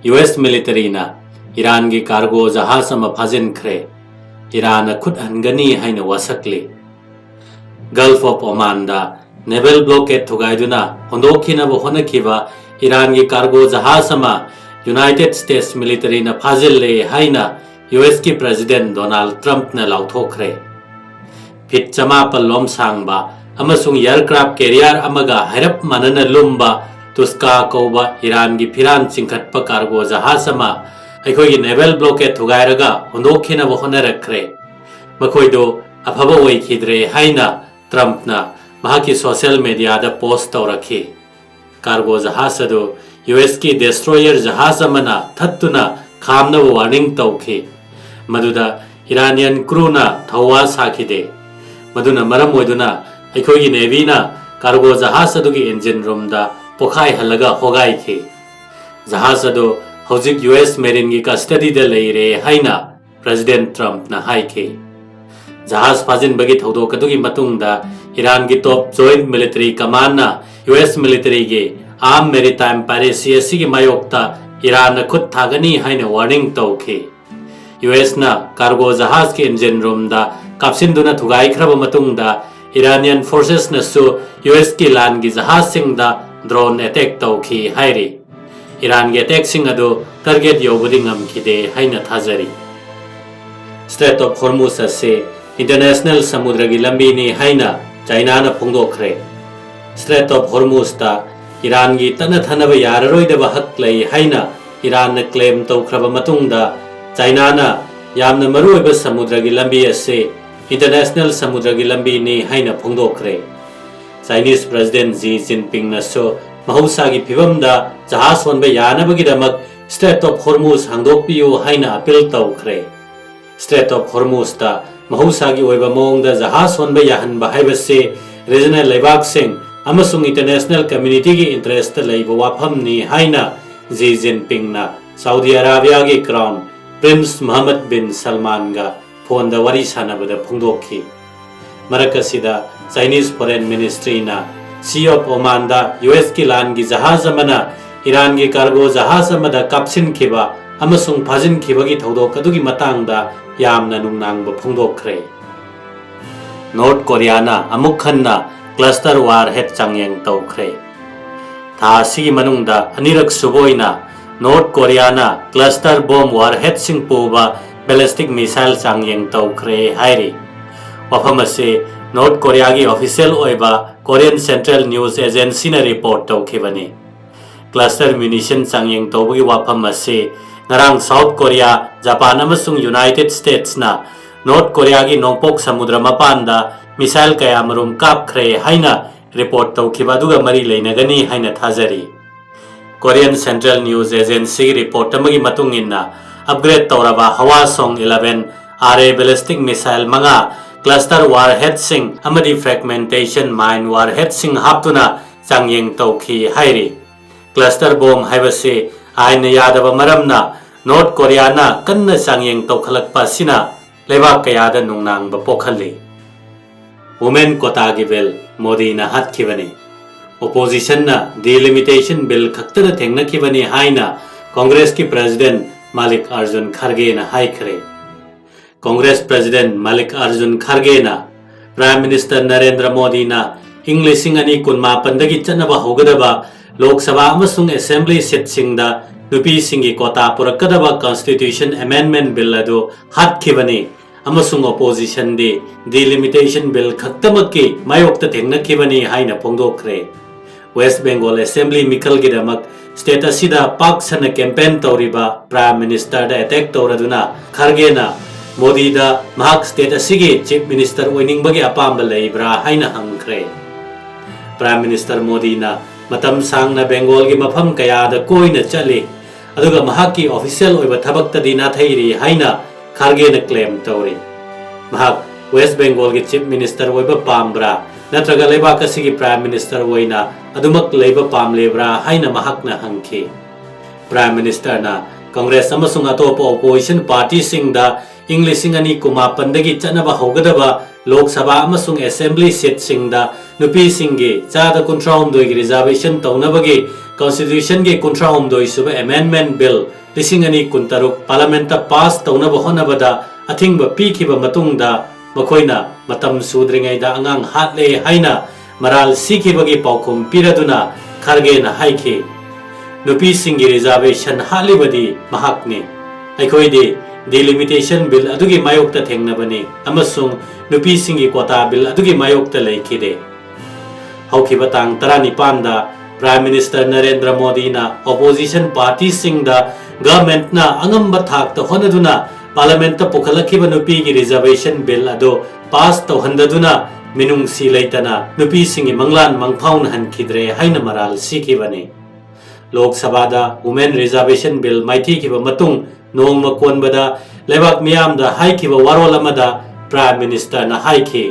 US military na Iran gi cargo jahaz ama phajin khre Iran khut hangani haina wasakli Gulf of Oman da naval blockade thugaiduna hondokhina bo honakhiba Iran gi cargo jahaz ama United States military na phajil le haina US ki president Donald Trump na lauthokre Phit chama palom sangba amasung aircraft carrier amaga harap manana lumba tuska koba Iran gi phiran chingkhatpa cargo jahaz ama akhoi gi naval blockade thugairaga hondokhina bo honarakre makhoido afaba oikhidre haina Trump na mahaki social media da post tawrakhi cargo jahaz adu US ki destroyer jahaz amana thattuna khamna warning tawkhi maduda Iranian crew na thawa sakhide maduna maram oiduna akhoi gi navy na cargo jahaz adu gi engine room da pokhai halaga hogai khi jahaz adu hojik US marine gi custody da leire haina President Trump na haikhi jahaz phajin bagi thodo kadugi matungda Iran gi top joint military command na US military gi armed maritime piracy asigi mayokta Iran na khut thagani haina warning tawkhi US na cargo jahaz ki engine room da kapsinduna thugai khraba matungda Iranian forces na su US ki land gi jahaz sing da drone attack tawkhi hairi Iran gi attack sing adu target yobudi ngamkhide haina thajari Strait of Hormuz ase international samudra gi lambi ni haina China na phongdokhre Strait of Hormuz ta Iran gi tana thanaba yararoi da hak lei haina Iran na claim tawkhraba matungda China na yamna maruoiba samudra gi lambi ase international samudra gi lambi ni haina phongdokhre Chinese President Xi Jinping na so mahausa gi phibam da jahaz honba yanabagi damak Strait of Hormuz hangdokpiu haina appeal tawkhre Strait of Hormuz ta mahausa gi oiba mong da jahaz honba yahanba haibase regional lebak sing amasung international community gi interest leiba wafam ni haina Xi Jinping na Saudi Arabia gi crown Prince Mohammed bin Salman ga phone da wari sanabada phongdokhi marakasida Chinese Foreign Ministry na Sea of Oman da US ki land gi jahaz amana Iran gi cargo jahaz amada kapsin khiba amasung phajin khiba gi thodok adugi matang da yamna nungnang ba phongdokhre North Korea na amuk khanna cluster warhead changyeng tawkhre tha sigi manungda anirak suboina North Korea na cluster bomb warhead sing puba ballistic missile changyeng tawkhre hairi wafam ase North Korea gi official oiba Korean Central News Agency na report tawkhibani cluster munition changyeng tawbugi wafam ase ngarang South Korea Japan amasung United States na North Korea gi nongpok samudra mapanda missile kaya marum kapkhre haina report tawkhiba duga mari leinagani haina thajari Korean Central News Agency report amagi matunginna upgrade tawraba Hwasong 11 RA ballistic missile manga cluster warhead sing amadi fragmentation mine warhead sing haptuna changyeng tawkhi hairi cluster bomb haibase aina yadaba maramna North Korea na kanna changyeng tawkhalakpa sina lebak kayada nungnang ba pokhali women quota gi bill Modi na hatkibani opposition na delimitation bill khaktana thengna khibani haina Congress ki president Malik Arjun Kharge na haikre Congress president Malik Arjun Kharge na Prime Minister Narendra Modi na Englishing ani kunma pandagi chanaba hogadaba Lok Sabha amasung Assembly seat singda nupi singi quota purakadaba Constitution Amendment bill adu hatkibani amasung opposition de delimitation bill khaktamaki mayokta thengna khibani haina phongdokhre West Bengal Assembly Mikal gidamak state asida pak sana campaign tawriba Prime Minister da attack tawraduna Kharge na Modi da mahak state asigi Chief Minister oiningbagi apamba leibra haina hangkhre Prime Minister Modi na matam sangna Bengal gi mafam kaya da koina chali aduga mahaki official oiba thabakta dina thairi haina Kharge na claim tawri mahak West Bengal gi Chief Minister oiba pambra natraga lebak asigi Prime Minister oina adumak leiba pamlebra haina mahakna hangkhi Prime Minister na Congress amasung atopa opposition party singda Englishing ani kuma pandagi chanaba hogadaba Lok Sabha amasung Assembly seat singda nupi singi chada control doi reservation tawnabagi Constitution ge kuntra homdoi suba amendment bill lisingani kuntaruk parliament pass tawna bahona bada athing ba pi khiba matungda makoina matam sudringai da angang hatle haina maral sikhibagi paukhum piraduna Phakhre na haike nupi singi reservation halibadi mahakne aikhoide delimitation bill adugi mayokta thengnabani amasung nupi singi quota bill adugi mayokta leikide haukiba tang 19 da Prime Minister Narendra Modi na opposition party singda government na angamba thak ta honaduna parliament ta pukhalakhiba nupi gi reservation bill ado pass tawhandaduna minung si leitana nupi singi manglan mangphaun hankidre haina maral sikhibani Lok Sabha da women reservation bill maithi khiba matung nongma konbada lebak miyam da haikhiba warol amada Prime Minister na haikhe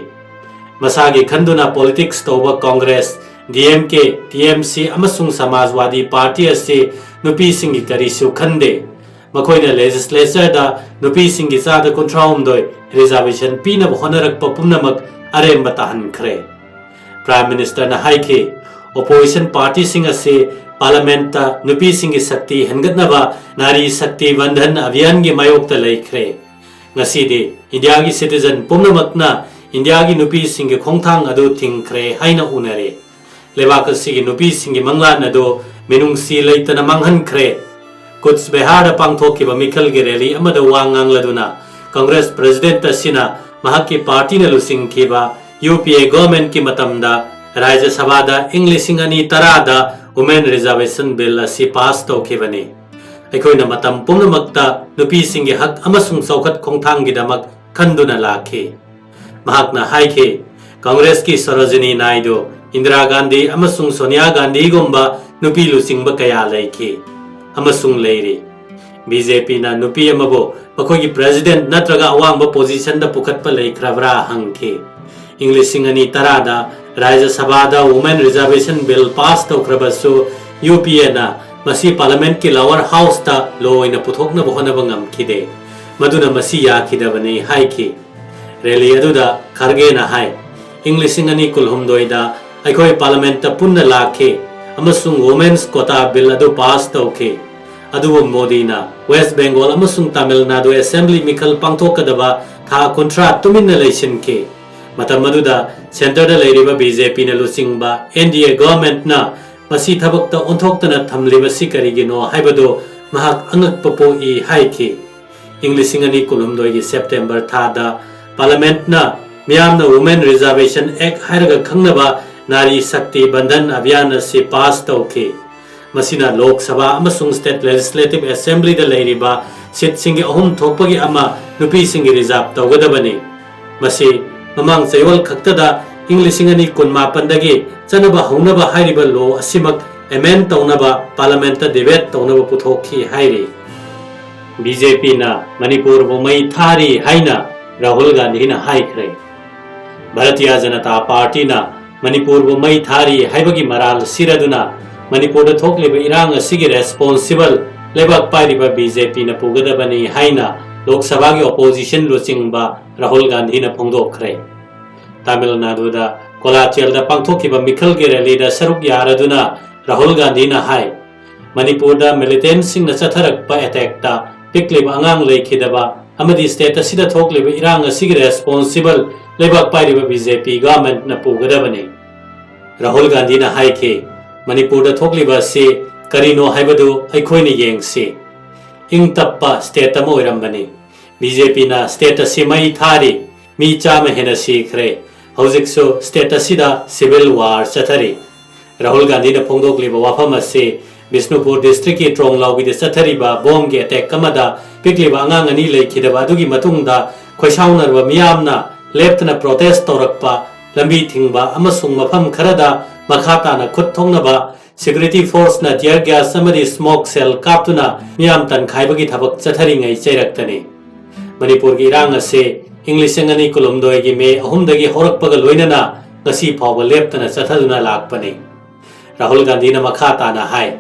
masagi khanduna politics tawba Congress DMK TMC amasung Samajwadi Party ase nupi singi karisu khande makoina legislature da nupi singi sada control doi reservation pina honarak papumnamak arem batahan khre Prime Minister na haike opposition party sing ase parliament ta nupi singi sakti hengatnaba nari sakti bandhan abhiyan gi mayokta laikhre ngasidi India gi citizen pumnamakna India gi nupi singi khongthang adu thingkhre haina unare lebak sigi nupi singi manglan ado menung si leitana manghan khre kuch behar pangthok ki mikhal ge rally amada wangang laduna Congress president asina mahaki party na lusing khiba UPA government ki matamda Rajya Sabha da English ani tarada women reservation bill asi pass to khibani aikoina matam pumnamakta nupi singi hak amasung saukhat khongthang gi damak khanduna lakhe mahakna haike Congress ki Sarojini Naidu Indira Gandhi amasung Sonia Gandhi gomba nupi lusingba kaya laike amasung leire BJP na nupi amabo makogi president natraga awangba position da pukhatpa laikravra hangke English ani tarada Rajya Sabha da women reservation bill pass tawkrabasu UPA na masi parliament ki lower house ta law ina puthokna bohona bangam khide maduna masi ya khidabani haike rally aduda Phakhre na hai English ani kulhumdoida aikoi parliament ta punna lakhe amasung women's quota bill adu pass tawke adu Modi na West Bengal amasung Tamil Nadu assembly mikhal pangthokadaba tha contract tuminna election ke matam maduda center da leiriba BJP na lusingba NDA government na masi thabak ta onthoktana thamliba sikarigino haibado mahak angak papo I haike English ani kulumdoi gi September thada parliament na miyamna women reservation act hairaga khangnaba Nari Shakti Bandhan Abhiyan se pass tawke masina Lok Sabha amasung State Legislative Assembly da leiriba seat singi ahum thokpagi ama nupi singi reserve tawgadabani masi mamang chayol khaktada English ani kunma pandagi chanaba haunaba hairiba law asimak amend tawnaba parliament ta debate tawnaba puthokhi hairi BJP na Manipur bo mai thari haina Rahul Gandhi na haikre Bharatiya Janata Party na Manipur bo mai thari haibagi maral siraduna Manipur da thokliba irang asigi responsible lebak pairiba BJP na pugadabani haina Lok Sabha gi opposition lusingba Rahul Gandhi na phongdokhre Tamil Nadu da Kolachel da pangthokiba mikhal ge rally da saruk yaraduna Rahul Gandhi na hai Manipur da militant sing na chatharakpa attack ta pikliba angang leikhidaba amadi state asida thokliba irang asigi responsible lebak pairiba BJP government na pugadabani Rahul Gandhi na haike Manipur da thokliba se karino haibadu aikhoini yengse ing tappa state amo irambani BJP na state ase mai thari mi chama hena sikhre hojikso state asida civil war chathari Rahul Gandhi na phongdokliba wafam ase Bishnupur district ki Tronglaugi de chathari ba bomb ge attack kamada pikliba angang ani leikhidaba adugi matungda khoisaunarba miyamna leftna protest torakpa lambi thingba amasung mafam kharada makhata na khut thongnaba security force na tear gas amadi smoke cell kaptuna miyam tan khaibagi thabak chathari ngai chairaktani Manipur gi rang ase English ani kulumdoi gi me ahumdagi horakpaga loinana ngasi phawba leptana chathaduna lakpani Rahul Gandhi na makhata na hai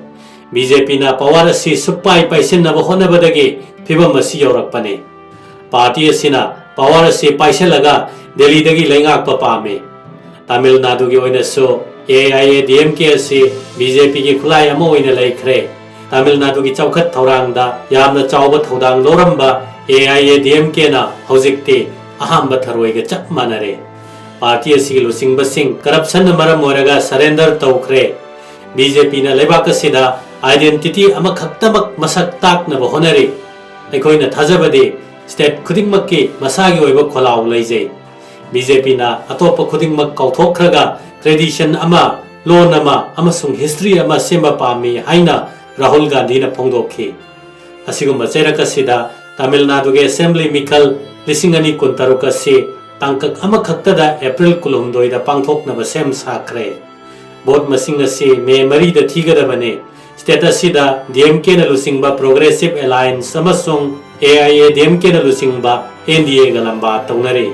BJP na power ase supai paisin na honabadagi phibam asi yorakpani party asina power ase paisalaga Delhi dagi lengak pa pame Tamil Nadu gi oina so AIADMK asi BJP ki khulai ama oina laikhre Tamil Nadu ki chawkhat thorangda yamna chawba thodang loramba AIADMK na hojikti ahamba tharoiga chap manare party asi lusingba sing corruption na maram oiraga surrender tawkhre BJP na lebak asida identity ama khaktamak masak takna ba honari aikoina thajabadi state khudingmakki masagi oiba kholau leijai BJP na atopa khudingmak kauthokraga tradition ama loan ama amasung history ama semba pami haina Rahul Gandhi na phongdokhi asigumba cherakasida Tamil Nadu ge assembly mikal lisingani kuntaruka se tangkak ama khaktada April kulumdoi da pangthokna ba sem sakhre vote masing ase me mari da thigada bane status sida DMK na lusingba progressive alliance amasung AIADMK na lusingba NDA ga lamba tawnare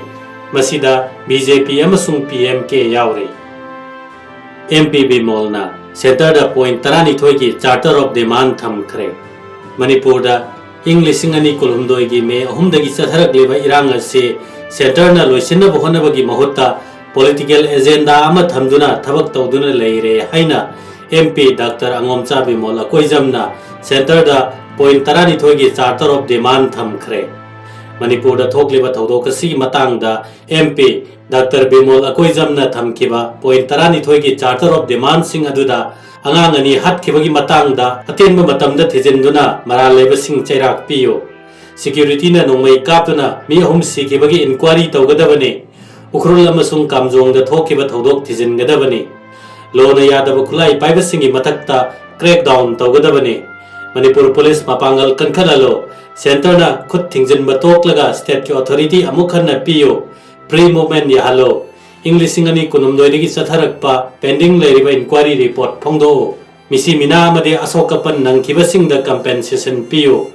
masida BJP amasung PMK yaure MP Bimol na Center da point tarani thoi ki charter of demand thamkhre Manipur da English ingani kulumdoi gi me ahumdagi chatharak leba irang ase center na loisinna bohona bagi mahutta political agenda ama thamduna thabak tawduna leire haina MP Dr. Angomcha Bimol akoijamna center da point tarani thoi gi charter of demand thamkhre Manipur da thokleba thodokasi matang da MP Dr. Bimol akoijamna thamkiba point tarani thoi gi charter of demand sing aduda angangani hatkibagi matang da atenba matamda thijinduna maral leba sing chairak piyo security na nongmai kaptuna mi ahum sikibagi inquiry tawgadabani ukrul amasung kamjong da thokiba thodok thijingadabani lona yadaba khulai paiba singi matakta crackdown tawgadabani Manipur police mapangal kankhalalo center na khut thingjinba toklaga state ki authority amukhan na piyo pre movement yahalo English ingani kunumdoi gi chatharakpa pending leiriba inquiry report phongdo misi mina amade asokapan nangkiba singda compensation piyo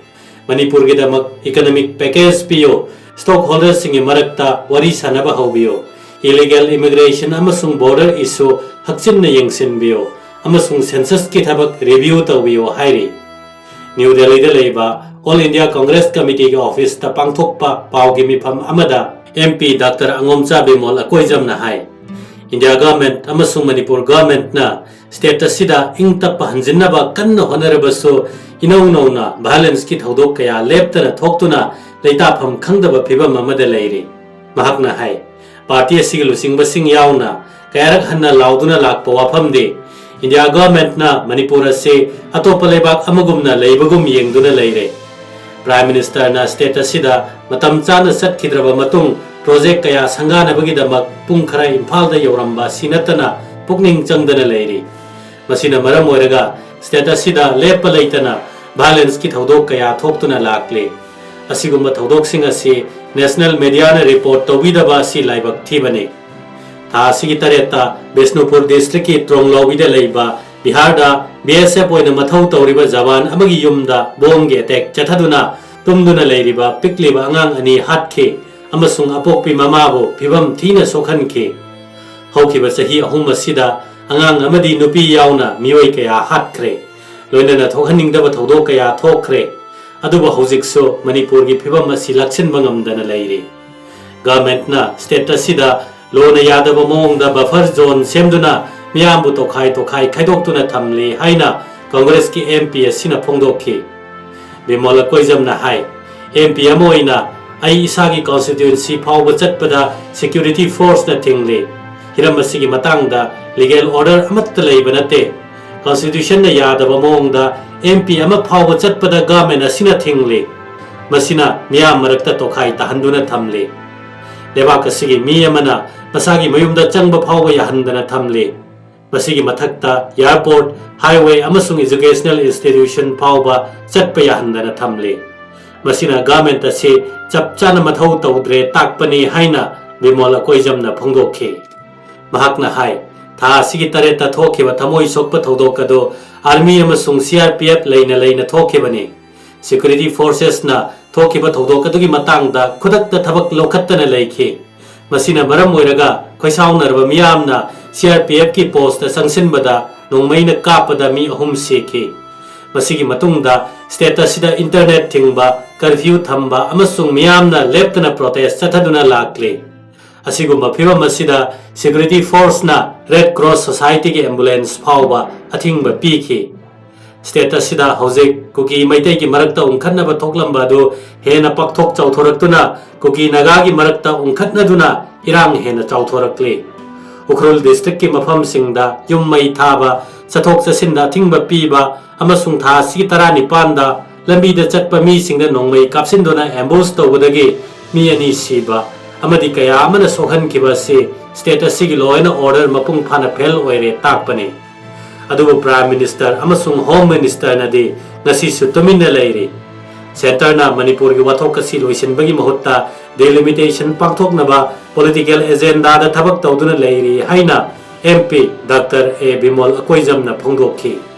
Manipur gi damak economic package piyo stockholders singi marakta wari sanaba haubiyo illegal immigration amasung border issue hakchinna yengsin biyo amasung census ki thabak review tawbiyo hairi New Delhi da leiba All India Congress Committee ki office ta pangthokpa pawgi mifam amada MP Dr. Angomcha Bimol akoijamna hai India government amasung Manipur government na status sida ingtappa hanjinnaba kanna honarabasu inauna violence ki thodok kaya leptana thoktuna leitapham khangdaba phibam amada leiri mahakna hai party asigi lusingba sing yauna kayarak hanna lauduna lakpa wafamde India government na Manipur ase atopa lebak amagumna leibagum yengduna leire Prime Minister na status sida matam chana satkidraba matung project kaya sanganabagi damak pung khara Imphal da yoramba sinatana pukning changdana leiri masina maram oiraga status sida lepa leitana violence ki thodok kaya thoktuna lakle asigumba thodok sing ase national media na report tawidaba si laibak thibane tha asigi tareta Bishnupur district ki Tronglaubi da leiba Bihar da BSF oina mathau tawriba jawan amagi yumda bomb ge attack chathaduna tumduna leiriba pikliba angang ani hatkhe amasung apokpi mamabo phibam thina sokhanke haukiba sahi ahum asida angang amadi nupi yauna mioi kaya hatkre loinana thokhaningdaba thodok kaya thokre aduba hojikso Manipur gi phibam asi lakchinba ngamdana leiri government na state asida lona yadaba mongda buffer zone semduna miyambu tokhai khaidokduna thamli haina Congress ki MP asina phongdokhi Bimol akoijamna hai MP amoina ai isagi constituency phawba chatpada security force na thingli hiram asigi matangda legal order amatta leibanate constitution na yadaba mongda MP ama phawba chatpada government asina thingli masina miyam marakta tokhai tahanduna thamli lebak asigi mi amana masagi mayumda changba phawba yahandana thamli masigi mathakta airport highway amasung educational institution phawba chatpa yahandana thamli masina government ase chapchana mathau tawdre takpani haina Bimol akoijamna phongdokhe mahakna hai tha asigi tareta thokhiba thamoi sokpa thodokado army amasung CRPF leina thokhibani security forces na thokhiba thodokadagi matangda khudakta thabak lokhattana leikhi masina maram oiraga khoisaunarba miyamna CRPF ki post sangsinbada nongmaina kapada mi ahum sekhi masigi matungda status sida internet thingba curfew thamba amasung miyamna leptana protest chathaduna lakle Asiguma phibam asida security force na Red Cross Society ki ambulance phawba athingba piki. State asida hojik kuki maitai ki marakta ungkhatna ba thoklamba du hena pakthok chawthoraktuna kuki naga ki marakta ungkhatna duna irang hena chawthorakli. Ukhrul district ki mafam singda yum mai thaba chathok chasinda thingba piba amasung tha si tarani panda lambi da chatpa mi singda nongmai kapsindona ambush tawdagi mi ani siba amadi kaya amana sohan kiba se state asigi law and order mapung phana phel oire takpani adubu prime minister amasung home minister nadi ngasi su tuminna leiri center na manipur gi wathok kasi loisin bagi mahutta delimitation pangthoknaba political agenda da thabak tawduna leiri haina MP Dr. A Bimol akoijam na phongdokhi